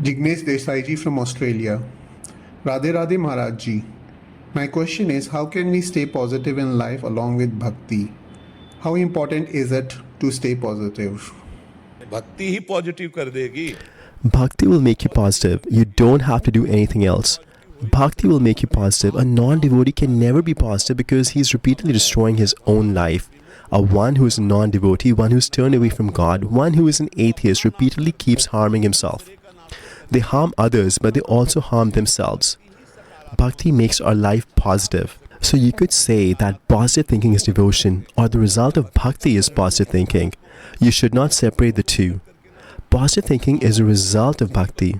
Jignesh Desai from Australia. Radhe Radhe Maharaj ji. My question is, how can we stay positive in life along with bhakti? How important is it to stay positive? भक्ति ही positive कर देगी. Bhakti will make you positive. You don't have to do anything else. Bhakti will make you positive. A non-devotee can never be positive because he is repeatedly destroying his own life. A one who is a non-devotee, one who is turned away from God, one who is an atheist repeatedly keeps harming himself. They harm others, but they also harm themselves. Bhakti makes our life positive. So you could say that positive thinking is devotion, or the result of bhakti is positive thinking. You should not separate the two. Positive thinking is a result of bhakti.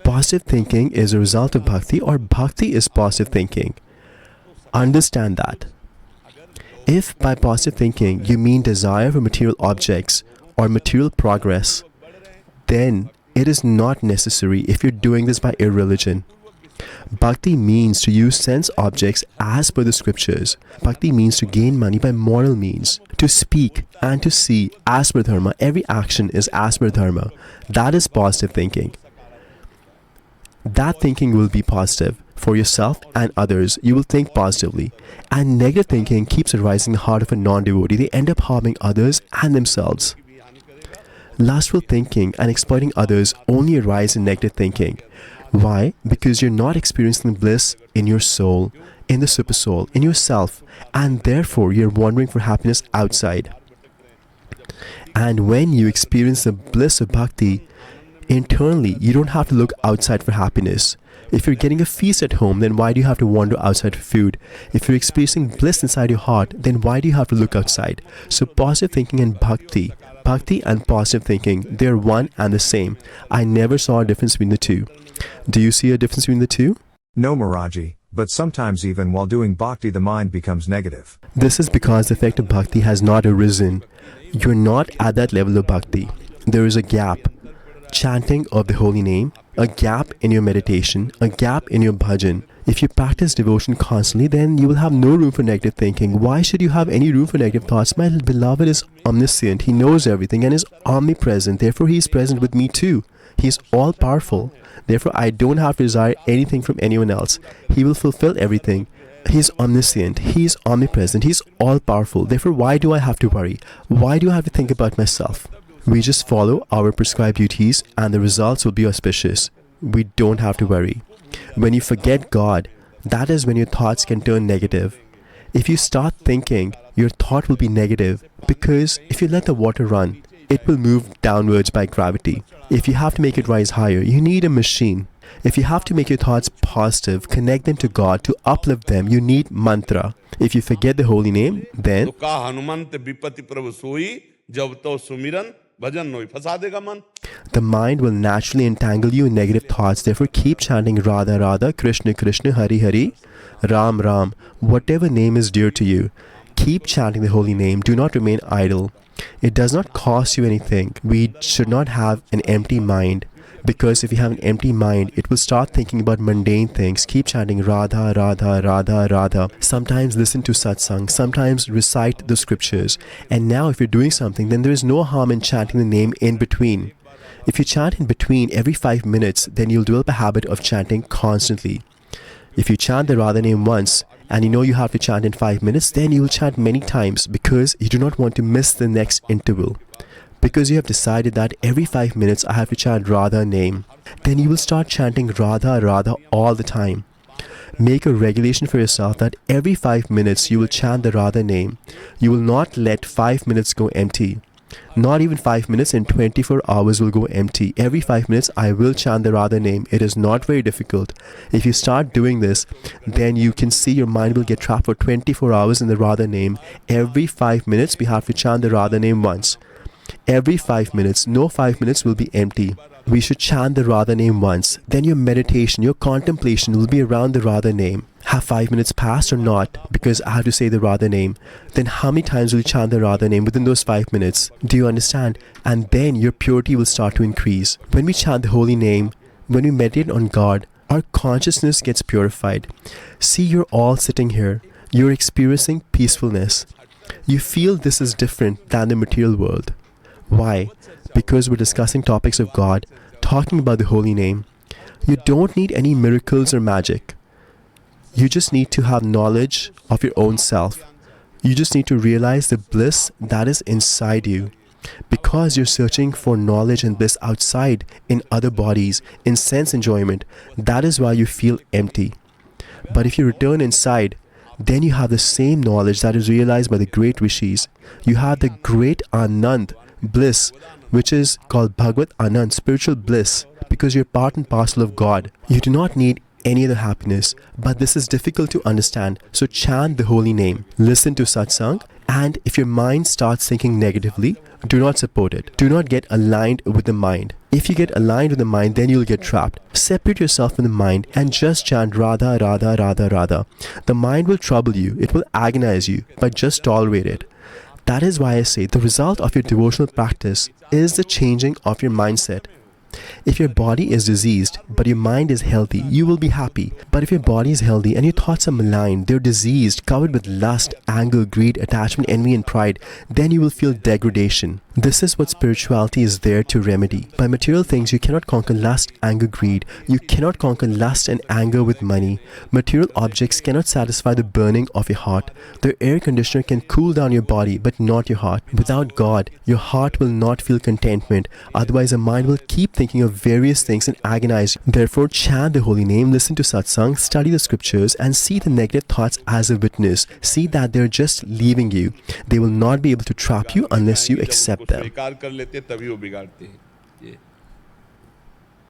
Positive thinking is a result of bhakti, or bhakti is positive thinking. Understand that. If by positive thinking you mean desire for material objects or material progress, then it is not necessary if you're doing this by irreligion. Bhakti means to use sense objects as per the scriptures. Bhakti means to gain money by moral means, to speak and to see as per Dharma. Every action is as per Dharma. That is positive thinking. That thinking will be positive for yourself and others. You will think positively. And negative thinking keeps arising in the heart of a non-devotee. They end up harming others and themselves. Lustful thinking and exploiting others only arise in negative thinking. Why? Because you're not experiencing bliss in your soul, in the super soul, in yourself, and therefore you're wandering for happiness outside. And when you experience the bliss of bhakti, internally you don't have to look outside for happiness. If you're getting a feast at home, then why do you have to wander outside for food? If you're experiencing bliss inside your heart, then why do you have to look outside? So positive thinking and bhakti and positive thinking, they're one and the same. I never saw a difference between the two. Do you see a difference between the two? No, Maharaji, but sometimes even while doing bhakti the mind becomes negative. This is because the effect of bhakti has not arisen. You're not at that level of bhakti. There is a gap. Chanting of the holy name, a gap in your meditation, a gap in your bhajan. If you practice devotion constantly, then you will have no room for negative thinking. Why should you have any room for negative thoughts? My beloved is omniscient. He knows everything and is omnipresent. Therefore, he is present with me too. He is all-powerful. Therefore, I don't have to desire anything from anyone else. He will fulfill everything. He is omniscient. He is omnipresent. He is all-powerful. Therefore, why do I have to worry? Why do I have to think about myself? We just follow our prescribed duties and the results will be auspicious. We don't have to worry. When you forget God, that is when your thoughts can turn negative. If you start thinking, your thought will be negative because if you let the water run, it will move downwards by gravity. If you have to make it rise higher, you need a machine. If you have to make your thoughts positive, connect them to God, to uplift them, you need mantra. If you forget the holy name, then the mind will naturally entangle you in negative thoughts. Therefore, keep chanting Radha Radha, Krishna Krishna, Hari Hari, Ram Ram, whatever name is dear to you. Keep chanting the holy name. Do not remain idle. It does not cost you anything. We should not have an empty mind. Because if you have an empty mind, it will start thinking about mundane things. Keep chanting Radha, Radha, Radha, Radha. Sometimes listen to Satsang. Sometimes recite the scriptures. And now if you're doing something, then there is no harm in chanting the name in between. If you chant in between every 5 minutes, then you'll develop a habit of chanting constantly. If you chant the Radha name once, and you know you have to chant in 5 minutes, then you will chant many times because you do not want to miss the next interval. Because you have decided that every 5 minutes I have to chant Radha name, then you will start chanting Radha Radha all the time. Make a regulation for yourself that every 5 minutes you will chant the Radha name. You will not let 5 minutes go empty. Not even 5 minutes in 24 hours will go empty. Every 5 minutes I will chant the Radha name. It is not very difficult. If you start doing this, then you can see your mind will get trapped for 24 hours in the Radha name. Every 5 minutes we have to chant the Radha name once. Every 5 minutes, no 5 minutes will be empty. We should chant the Radha name once. Then your meditation, your contemplation will be around the Radha name. Have 5 minutes passed or not? Because I have to say the Radha name. Then how many times will you chant the Radha name within those 5 minutes? Do you understand? And then your purity will start to increase. When we chant the holy name, when we meditate on God, our consciousness gets purified. See, you're all sitting here. You're experiencing peacefulness. You feel this is different than the material world. Why? Because we're discussing topics of God, talking about the holy name. You don't need any miracles or magic. You just need to have knowledge of your own self. You just need to realize the bliss that is inside you. Because you're searching for knowledge and bliss outside, in other bodies, in sense enjoyment, that is why you feel empty. But if you return inside, then you have the same knowledge that is realized by the great rishis. You have the great Anand, bliss, which is called Bhagavad Anand, spiritual bliss, because you're part and parcel of God. You do not need any other happiness, but this is difficult to understand. So chant the holy name, listen to Satsang, and if your mind starts thinking negatively, do not support it. Do not get aligned with the mind. If you get aligned with the mind, then you'll get trapped. Separate yourself from the mind and just chant Radha, Radha, Radha, Radha. The mind will trouble you. It will agonize you, but just tolerate it. That is why I say the result of your devotional practice is the changing of your mindset. If your body is diseased, but your mind is healthy, you will be happy. But if your body is healthy and your thoughts are malign, they're diseased, covered with lust, anger, greed, attachment, envy, and pride, then you will feel degradation. This is what spirituality is there to remedy. By material things, you cannot conquer lust, anger, greed. You cannot conquer lust and anger with money. Material objects cannot satisfy the burning of your heart. The air conditioner can cool down your body, but not your heart. Without God, your heart will not feel contentment. Otherwise, your mind will keep thinking of various things and agonize. Therefore, chant the holy name, listen to satsang, study the scriptures, and see the negative thoughts as a witness. See that they're just leaving you. They will not be able to trap you unless you accept them. स्वीकार कर लेते तभी वो बिगाड़ते हैं.